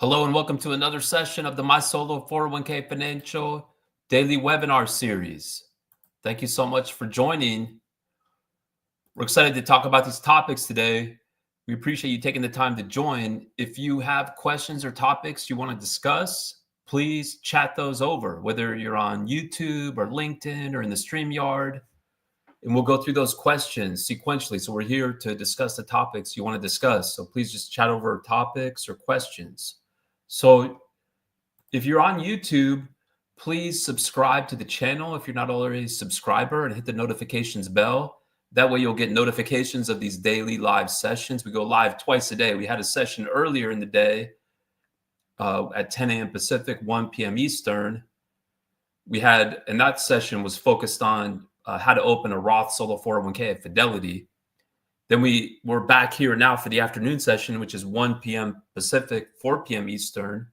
Hello and welcome to another session of the My Solo 401k Financial Daily Webinar Series. Thank you so much for joining. We're excited to talk about these topics today. We appreciate you taking the time to join. If you have questions or topics you want to discuss, please chat those over, whether you're on YouTube or LinkedIn or in the StreamYard, and we'll go through those questions sequentially. So we're here to discuss the topics you want to discuss. So please just chat over topics or questions. So if you're on YouTube, please subscribe to the channel if you're not already a subscriber and hit the notifications bell. That way you'll get notifications of these daily live sessions. We go live twice a day. We had a session earlier in the day at 10 a.m. Pacific, 1 p.m. Eastern. And that session was focused on how to open a Roth Solo 401k at Fidelity. Then we're back here now for the afternoon session, which is 1 p.m. Pacific, 4 p.m. Eastern.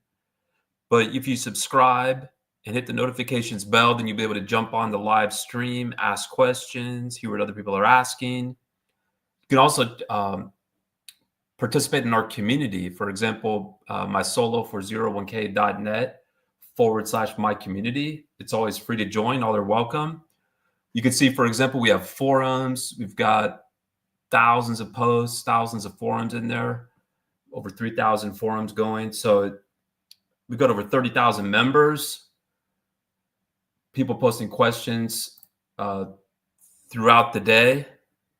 But if you subscribe and hit the notifications bell, then you'll be able to jump on the live stream, ask questions, hear what other people are asking. You can also participate in our community. For example, my solo401k.net/my community. It's always free to join. All are welcome. You can see, for example, we have forums. We've got thousands of posts, thousands of forums in there, over 3,000 forums going. So we've got over 30,000 members, people posting questions throughout the day.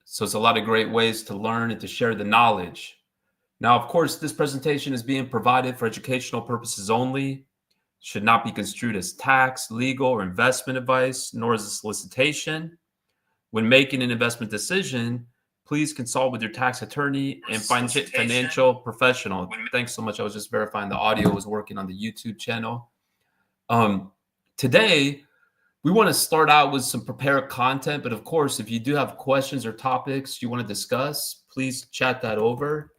So it's a lot of great ways to learn and to share the knowledge. Now, of course, this presentation is being provided for educational purposes only, should not be construed as tax, legal, or investment advice, nor as a solicitation. When making an investment decision, please consult with your tax attorney and financial professional. Thanks so much. I was just verifying the audio was working on the YouTube channel. Today, we want to start out with some prepared content, but of course, if you do have questions or topics you want to discuss, please chat that over.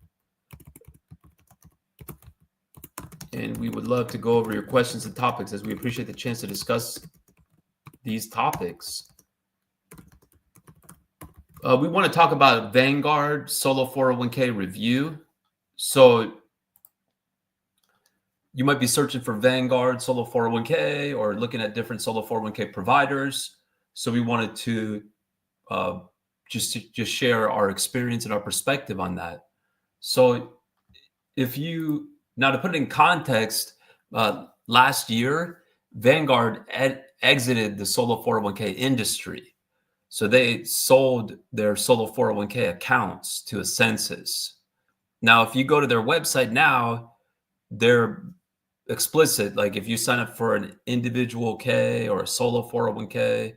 And we would love to go over your questions and topics as we appreciate the chance to discuss these topics. We want to talk about Vanguard Solo 401k review. So you might be searching for Vanguard Solo 401k or looking at different Solo 401k providers. So we wanted to just share our experience and our perspective on that. So now to put it in context, last year, Vanguard exited the Solo 401k industry. So they sold their Solo 401k accounts to a census. Now, if you go to their website now, they're explicit. Like if you sign up for an individual K or a Solo 401k,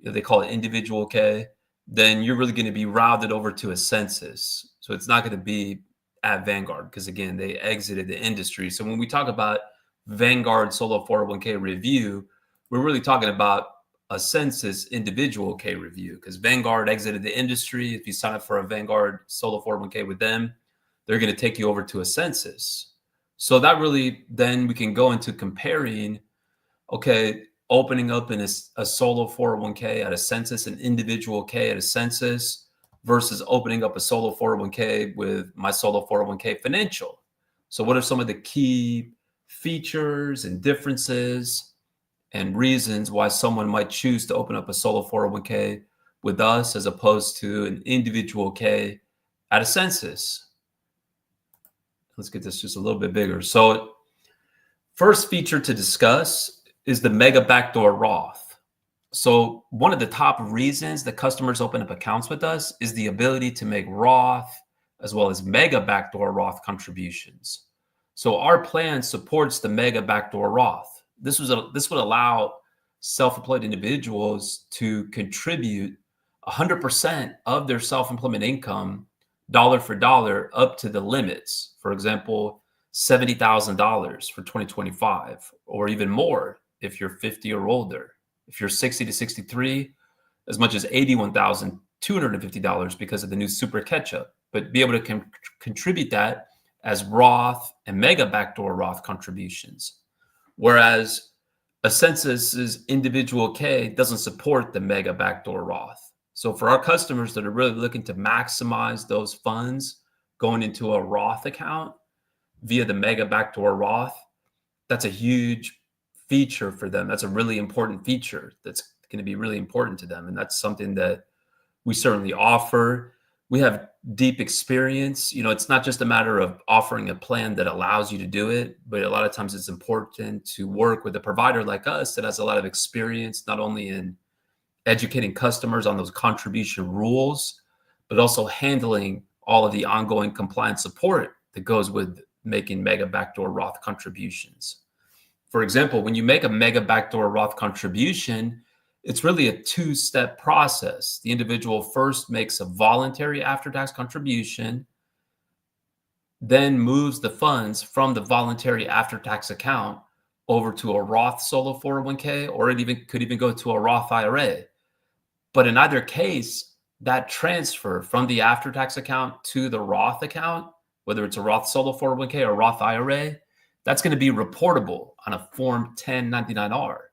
they call it individual K, then you're really going to be routed over to a census. So it's not going to be at Vanguard because, again, they exited the industry. So when we talk about Vanguard Solo 401k review, we're really talking about a census individual K review because Vanguard exited the industry. If you sign up for a Vanguard Solo 401k with them, they're going to take you over to a census. So that really, then we can go into comparing, okay, opening up in a Solo 401k at a census, an individual K at a census versus opening up a Solo 401k with my Solo 401k Financial. So what are some of the key features and differences and reasons why someone might choose to open up a Solo 401k with us as opposed to an individual K at a census? Let's get this just a little bit bigger. So first feature to discuss is the Mega Backdoor Roth. So one of the top reasons that customers open up accounts with us is the ability to make Roth as well as Mega Backdoor Roth contributions. So our plan supports the Mega Backdoor Roth. This would allow self-employed individuals to contribute 100% of their self-employment income, dollar for dollar, up to the limits. For example, $70,000 for 2025, or even more if you're 50 or older. If you're 60 to 63, as much as $81,250 because of the new super catch-up. But be able to contribute that as Roth and Mega Backdoor Roth contributions. Whereas a census's individual K doesn't support the Mega Backdoor Roth. So for our customers that are really looking to maximize those funds going into a Roth account, via the mega backdoor Roth, that's a huge feature for them. That's a really important feature that's going to be really important to them. And that's something that we certainly offer. We have deep experience. It's not just a matter of offering a plan that allows you to do it, but a lot of times it's important to work with a provider like us that has a lot of experience, not only in educating customers on those contribution rules, but also handling all of the ongoing compliance support that goes with making mega backdoor Roth contributions. For example, when you make a mega backdoor Roth contribution, it's really a two-step process. The individual first makes a voluntary after-tax contribution, then moves the funds from the voluntary after-tax account over to a Roth solo 401k, or it could even go to a Roth IRA. But in either case, that transfer from the after-tax account to the Roth account, whether it's a Roth solo 401k or Roth IRA, that's going to be reportable on a Form 1099-R.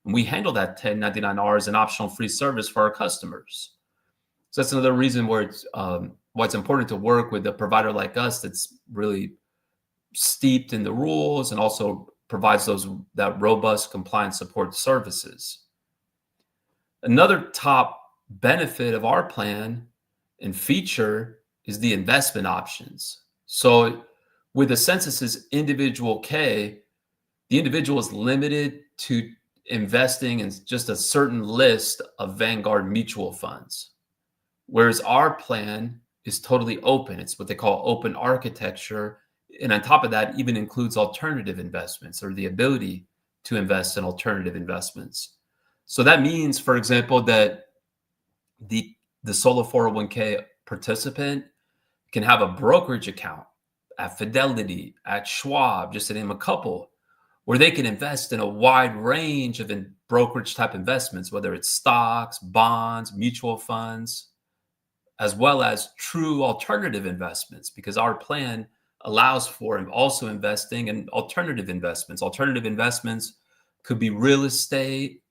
And we handle that 1099-R as an optional free service for our customers. So that's another reason why it's important to work with a provider like us that's really steeped in the rules and also provides that robust compliance support services. Another top benefit of our plan and feature is the investment options. So with the census's individual K, the individual is limited to investing in just a certain list of Vanguard mutual funds, whereas our plan is totally open. It's what they call open architecture. And on top of that, even includes alternative investments, or the ability to invest in alternative investments. So that means, for example, that the solo 401k participant can have a brokerage account at Fidelity, at Schwab, just to name a couple, where they can invest in a wide range of brokerage type investments, whether it's stocks, bonds, mutual funds, as well as true alternative investments, because our plan allows for also investing in alternative investments. Alternative investments could be real estate,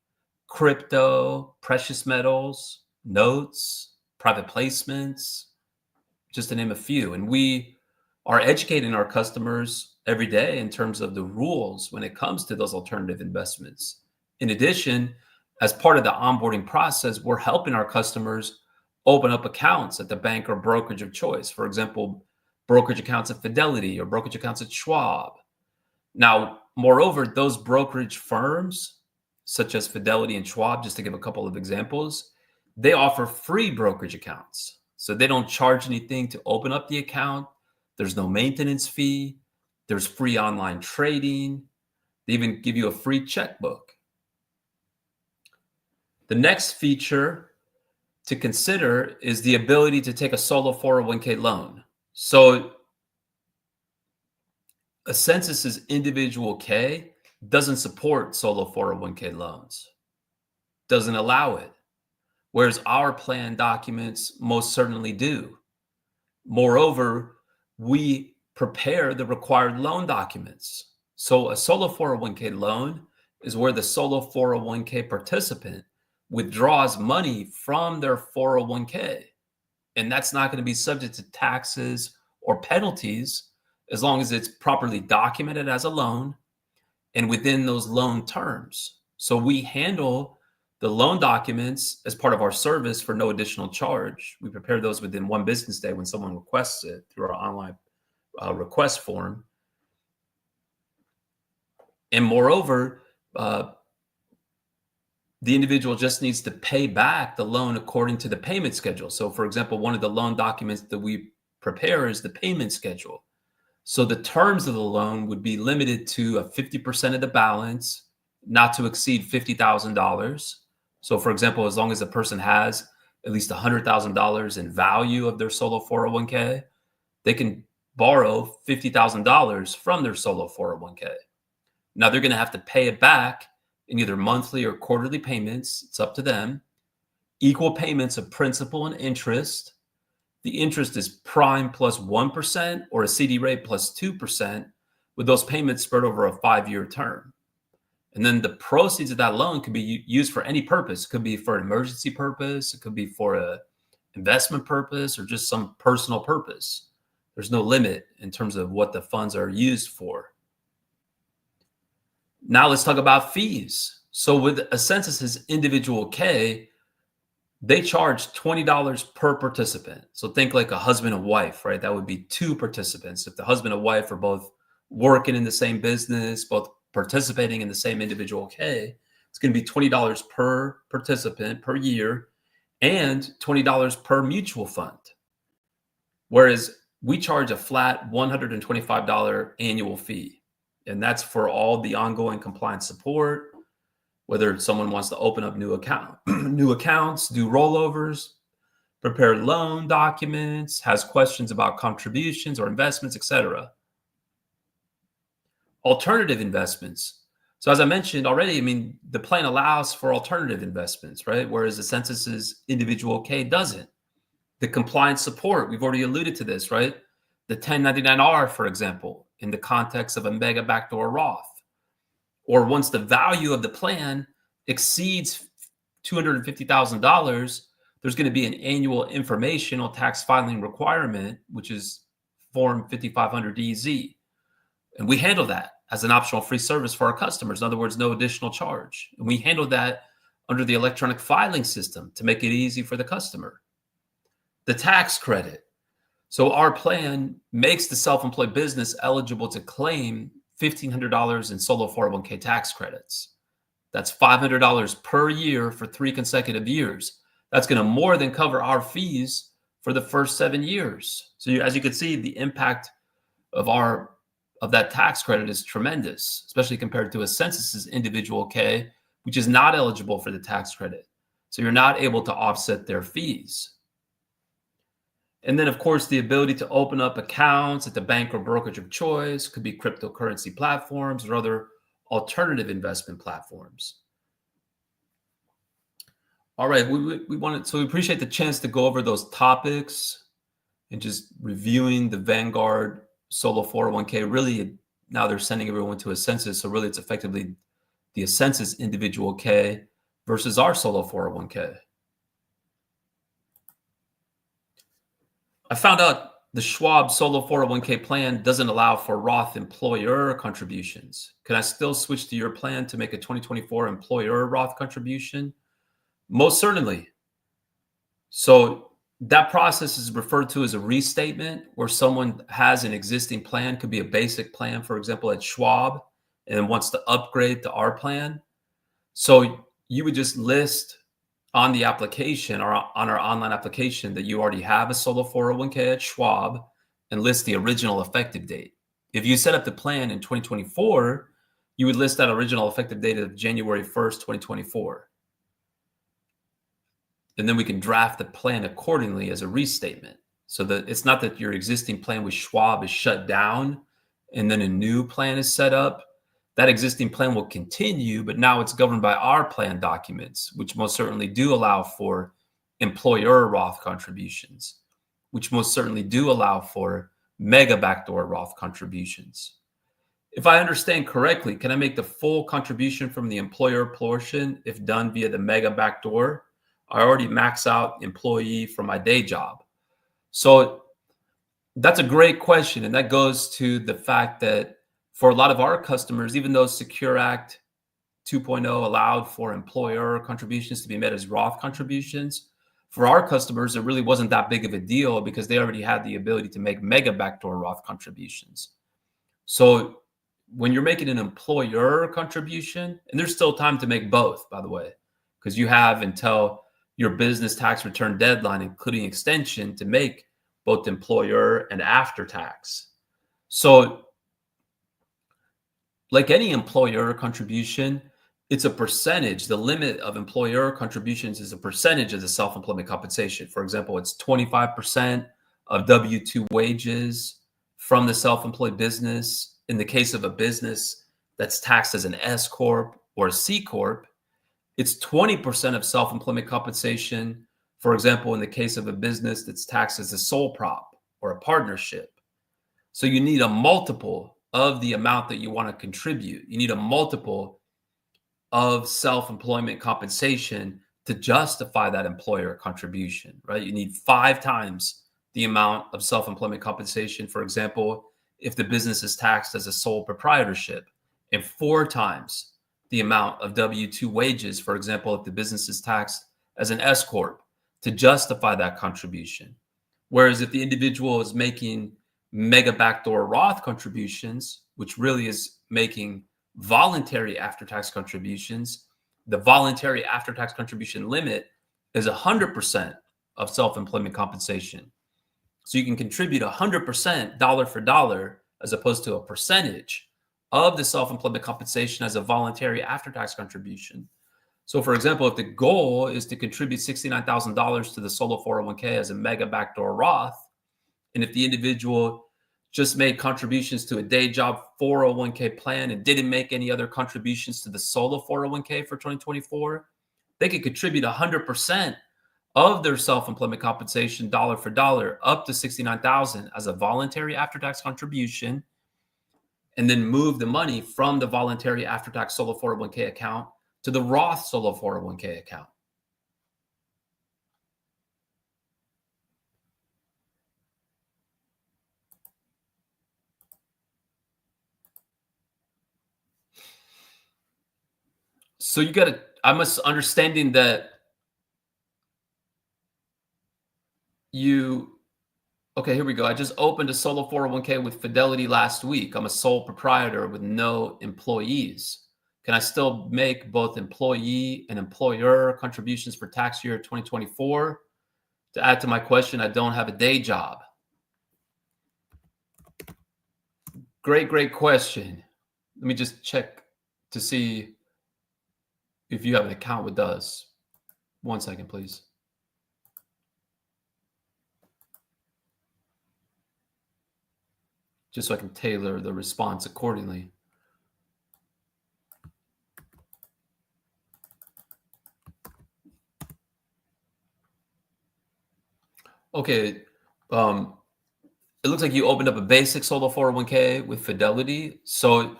crypto, precious metals, notes, private placements, just to name a few. And we are educating our customers every day in terms of the rules when it comes to those alternative investments. In addition, as part of the onboarding process, we're helping our customers open up accounts at the bank or brokerage of choice. For example, brokerage accounts at Fidelity or brokerage accounts at Schwab. Now, moreover, those brokerage firms, such as Fidelity and Schwab, just to give a couple of examples, they offer free brokerage accounts. So they don't charge anything to open up the account. There's no maintenance fee. There's free online trading. They even give you a free checkbook. The next feature to consider is the ability to take a solo 401k loan. So a census's individual K doesn't support solo 401k loans, doesn't allow it, whereas our plan documents most certainly do. Moreover, we prepare the required loan documents. So a solo 401k loan is where the solo 401k participant withdraws money from their 401k. And that's not going to be subject to taxes or penalties as long as it's properly documented as a loan and within those loan terms. So we handle the loan documents as part of our service for no additional charge. We prepare those within 1 business day when someone requests it through our online request form. And moreover, the individual just needs to pay back the loan according to the payment schedule. So for example, one of the loan documents that we prepare is the payment schedule. So the terms of the loan would be limited to a 50% of the balance, not to exceed $50,000. So for example, as long as the person has at least $100,000 in value of their solo 401k, they can borrow $50,000 from their solo 401k. Now they're going to have to pay it back in either monthly or quarterly payments. It's up to them. Equal payments of principal and interest. The interest is prime plus 1% or a CD rate plus 2%, with those payments spread over a 5-year term. And then the proceeds of that loan could be used for any purpose. It could be for an emergency purpose. It could be for an investment purpose or just some personal purpose. There's no limit in terms of what the funds are used for. Now let's talk about fees. So with a census's individual K, they charge $20 per participant. So think like a husband and wife, right? That would be two participants. If the husband and wife are both working in the same business, both participating in the same individual K, it's going to be $20 per participant per year and $20 per mutual fund. Whereas we charge a flat $125 annual fee. And that's for all the ongoing compliance support, whether someone wants to open up new accounts, do rollovers, prepare loan documents, has questions about contributions or investments, etc. Alternative investments. So as I mentioned already, I mean, the plan allows for alternative investments, right? Whereas the census's individual K doesn't. The compliance support, we've already alluded to this, right? The 1099-R, for example, in the context of a mega backdoor Roth. Or once the value of the plan exceeds $250,000, there's going to be an annual informational tax filing requirement, which is Form 5500-DZ. And we handle that as an optional free service for our customers. In other words, no additional charge. And we handle that under the electronic filing system to make it easy for the customer. The tax credit. So our plan makes the self-employed business eligible to claim $1,500 in solo 401k tax credits. That's $500 per year for 3 consecutive years. That's going to more than cover our fees for the first 7 years. So as you can see, the impact of that tax credit is tremendous, especially compared to a census's individual K, which is not eligible for the tax credit. So you're not able to offset their fees. And then, of course, the ability to open up accounts at the bank or brokerage of choice, could be cryptocurrency platforms or other alternative investment platforms. All right, we appreciate the chance to go over those topics and just reviewing the Vanguard Solo 401k. Really, now they're sending everyone to a census, so really it's effectively the census individual K versus our Solo 401k. I found out the Schwab Solo 401k plan doesn't allow for Roth employer contributions. Can I still switch to your plan to make a 2024 employer Roth contribution? Most certainly. So that process is referred to as a restatement, where someone has an existing plan, could be a basic plan, for example, at Schwab, and wants to upgrade to our plan. So you would just list on the application or on our online application that you already have a solo 401k at Schwab and list the original effective date. If you set up the plan in 2024, you would list that original effective date of January 1st, 2024. And then we can draft the plan accordingly as a restatement. So that it's not that your existing plan with Schwab is shut down and then a new plan is set up. That existing plan will continue, but now it's governed by our plan documents, which most certainly do allow for employer Roth contributions, which most certainly do allow for mega backdoor Roth contributions. If I understand correctly, can I make the full contribution from the employer portion if done via the mega backdoor? I already max out employee from my day job. So that's a great question. And that goes to the fact that for a lot of our customers, even though Secure Act 2.0 allowed for employer contributions to be made as Roth contributions, for our customers, it really wasn't that big of a deal because they already had the ability to make mega backdoor Roth contributions. So when you're making an employer contribution, and there's still time to make both, by the way, because you have until your business tax return deadline, including extension, to make both employer and after tax. So like any employer contribution, it's a percentage. The limit of employer contributions is a percentage of the self-employment compensation. For example, it's 25% of W-2 wages from the self-employed business. In the case of a business that's taxed as an S Corp or a C Corp, it's 20% of self-employment compensation. For example, in the case of a business that's taxed as a sole prop or a partnership. So you need a multiple of the amount that you want to contribute. You need a multiple of self-employment compensation to justify that employer contribution, right? You need 5 times the amount of self-employment compensation, for example, if the business is taxed as a sole proprietorship, and 4 times the amount of W-2 wages, for example, if the business is taxed as an S corp, to justify that contribution. Whereas if the individual is making mega backdoor Roth contributions, which really is making voluntary after-tax contributions, the voluntary after-tax contribution limit is 100% of self-employment compensation. So you can contribute 100% dollar for dollar as opposed to a percentage of the self-employment compensation as a voluntary after-tax contribution. So for example, if the goal is to contribute $69,000 to the solo 401k as a mega backdoor Roth, and if the individual just made contributions to a day job 401k plan and didn't make any other contributions to the solo 401k for 2024, they could contribute 100% of their self-employment compensation dollar for dollar up to $69,000 as a voluntary after-tax contribution, and then move the money from the voluntary after-tax solo 401k account to the Roth solo 401k account. So you got to, I'm understanding that okay, here we go. I just opened a solo 401k with Fidelity last week. I'm a sole proprietor with no employees. Can I still make both employee and employer contributions for tax year 2024? To add to my question, I don't have a day job. Great question. Let me just check to see if you have an account with us. 1 second, please. Just so I can tailor the response accordingly. Okay. It looks like you opened up a basic solo 401k with Fidelity. So,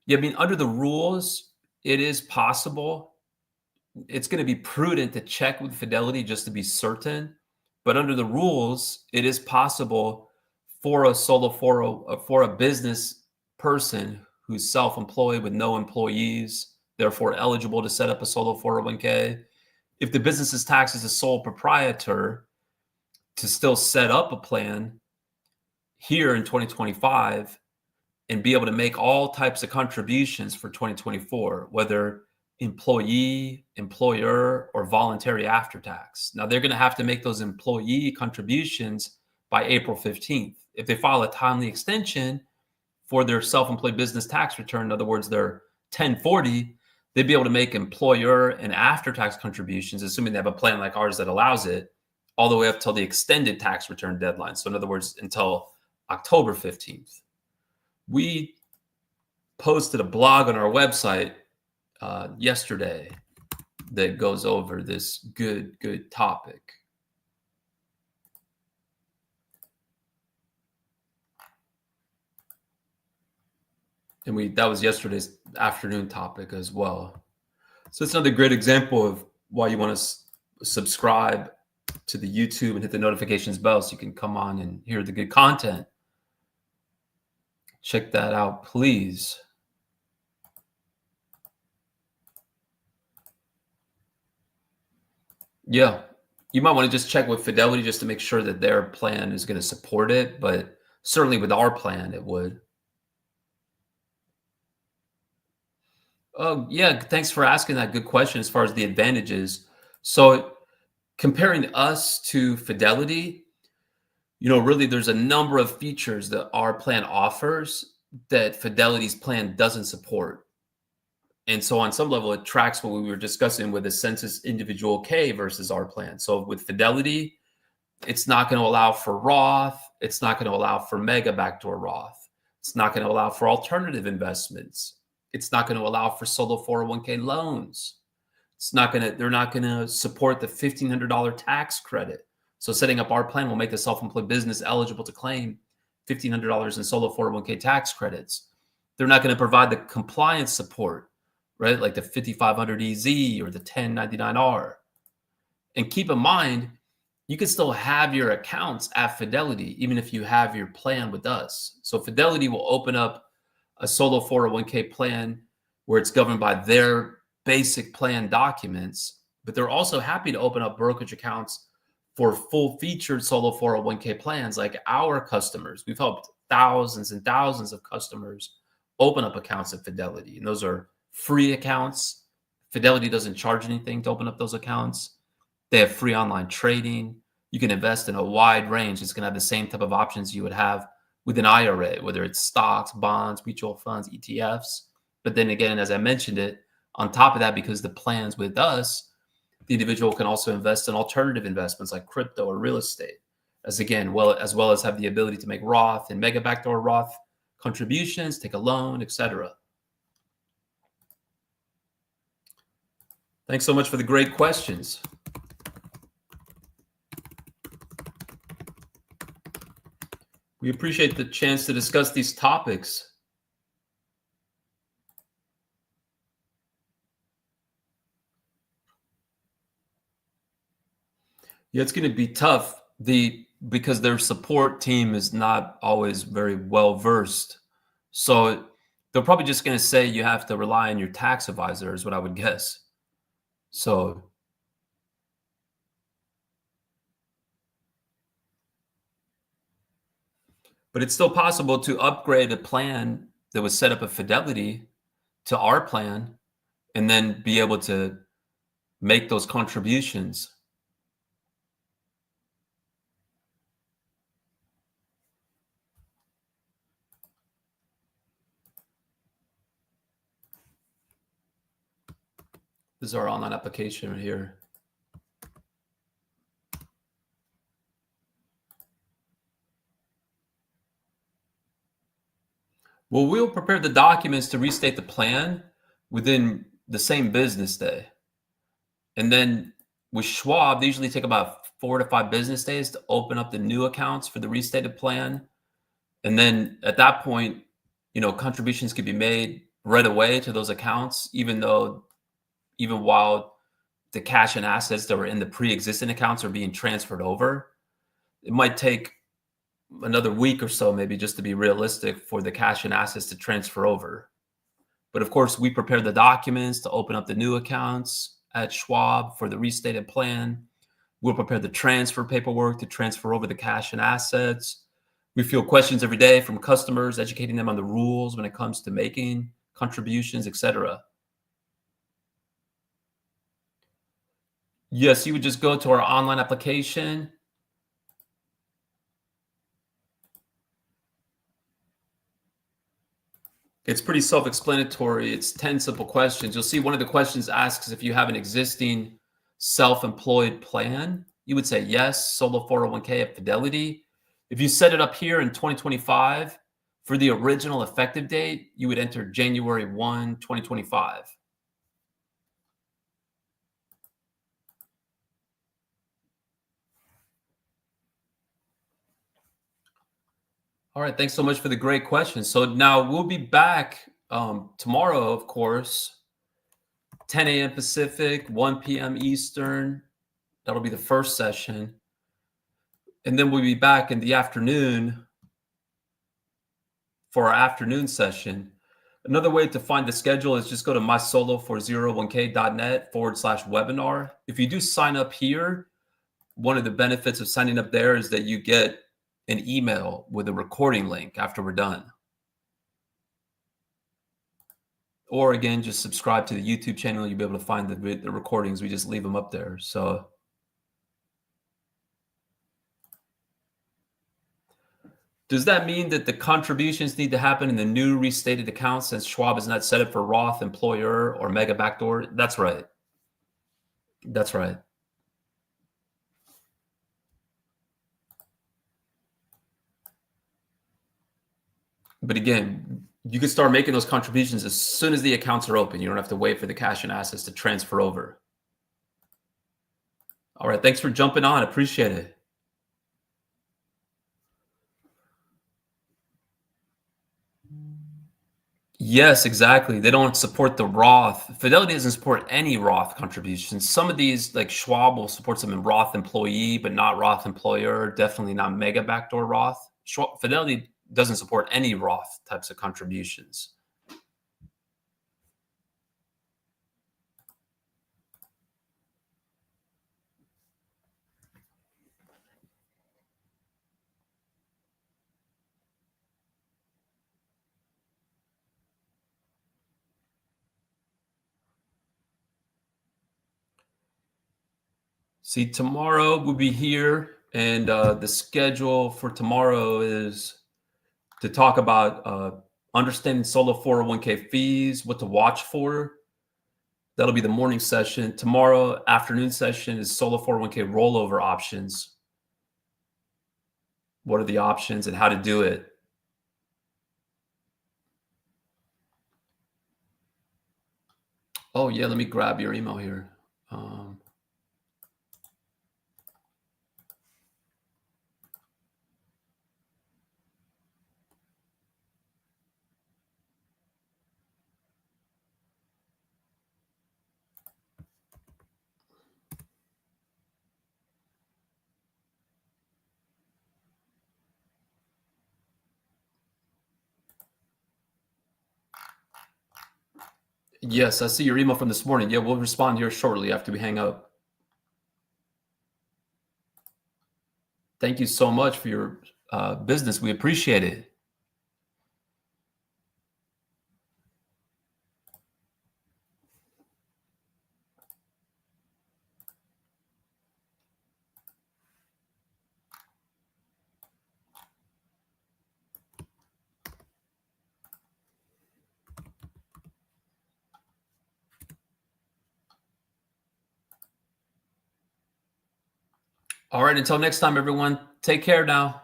yeah, I mean, under the rules, it is possible. It's going to be prudent to check with Fidelity just to be certain. But under the rules, it is possible for a business person who's self-employed with no employees, therefore eligible to set up a solo 401k. If the business is taxed as a sole proprietor, to still set up a plan here in 2025 and be able to make all types of contributions for 2024, whether employee, employer, or voluntary after tax. Now, they're going to have to make those employee contributions by April 15th. If they file a timely extension for their self-employed business tax return, in other words, their 1040, they'd be able to make employer and after-tax contributions, assuming they have a plan like ours that allows it, all the way up till the extended tax return deadline. So in other words, until October 15th. We posted a blog on our website yesterday that goes over this good topic. And that was yesterday's afternoon topic as well. So it's another great example of why you want to subscribe to the YouTube and hit the notifications bell so you can come on and hear the good content. Check that out, please. Yeah, you might want to just check with Fidelity just to make sure that their plan is going to support it, but certainly with our plan, it would. Oh, yeah, thanks for asking that good question as far as the advantages. So comparing us to Fidelity, really there's a number of features that our plan offers that Fidelity's plan doesn't support. And so on some level, it tracks what we were discussing with the Census Individual K versus our plan. So with Fidelity, it's not going to allow for Roth. It's not going to allow for mega backdoor Roth. It's not going to allow for alternative investments. It's not going to allow for solo 401k loans. They're not going to support the $1,500 tax credit. So setting up our plan will make the self-employed business eligible to claim $1,500 in solo 401k tax credits. They're not going to provide the compliance support, right? Like the 5500 EZ or the 1099R. And keep in mind, you can still have your accounts at Fidelity, even if you have your plan with us. So Fidelity will open up a solo 401k plan where it's governed by their basic plan documents, but they're also happy to open up brokerage accounts for full featured solo 401k plans like our customers. We've helped thousands and thousands of customers open up accounts at Fidelity, and those are free accounts. Fidelity doesn't charge anything to open up those accounts. They have free online trading. You can invest in a wide range. It's going to have the same type of options you would have with an IRA, whether it's stocks, bonds, mutual funds, ETFs. But then again, as I mentioned it, on top of that, because the plans with us, the individual can also invest in alternative investments like crypto or real estate, as well as have the ability to make Roth and mega backdoor Roth contributions, take a loan, etc. Thanks so much for the great questions. We appreciate the chance to discuss these topics. Yeah, it's going to be tough because their support team is not always very well versed. So they're probably just going to say you have to rely on your tax advisor, is what I would guess. So, but it's still possible to upgrade a plan that was set up at Fidelity to our plan and then be able to make those contributions. This is our online application right here. Well, we'll prepare the documents to restate the plan within the same business day. And then with Schwab, they usually take about 4 to 5 business days to open up the new accounts for the restated plan. And then at that point, contributions could be made right away to those accounts, even while the cash and assets that were in the pre-existing accounts are being transferred over. It might take another week or so, maybe, just to be realistic, for the cash and assets to transfer over. But of course, we prepare the documents to open up the new accounts at Schwab for the restated plan. We'll prepare the transfer paperwork to transfer over the cash and assets. We field questions every day from customers, educating them on the rules when it comes to making contributions, etc. Yes, you would just go to our online application. It's pretty self-explanatory. It's 10 simple questions. You'll see one of the questions asks if you have an existing self-employed plan. You would say yes, solo 401k at Fidelity. If you set it up here in 2025, for the original effective date, you would enter January 1, 2025. All right, thanks so much for the great questions. So now we'll be back tomorrow, of course, 10 a.m. Pacific, 1 p.m. Eastern. That'll be the first session. And then we'll be back in the afternoon for our afternoon session. Another way to find the schedule is just go to mysolo401k.net/webinar. If you do sign up here, one of the benefits of signing up there is that you get an email with a recording link after we're done. Or again, just subscribe to the YouTube channel. You'll be able to find the recordings. We just leave them up there. So does that mean that the contributions need to happen in the new restated account since Schwab is not set up for Roth, employer, or mega backdoor? That's right. That's right. But again, you can start making those contributions as soon as the accounts are open. You don't have to wait for the cash and assets to transfer over. All right. Thanks for jumping on. Appreciate it. Yes, exactly. They don't support the Roth. Fidelity doesn't support any Roth contributions. Some of these, like Schwab, will support them in Roth employee, but not Roth employer. Definitely not mega backdoor Roth. Fidelity doesn't support any Roth types of contributions. See, tomorrow we'll be here, and the schedule for tomorrow is to talk about understanding solo 401k fees, what to watch for. That'll be the morning session. Tomorrow afternoon session is solo 401k rollover options. What are the options and how to do it? Oh yeah, let me grab your email here. Yes, I see your email from this morning. Yeah, we'll respond here shortly after we hang up. Thank you so much for your business. We appreciate it. All right, until next time, everyone, take care now.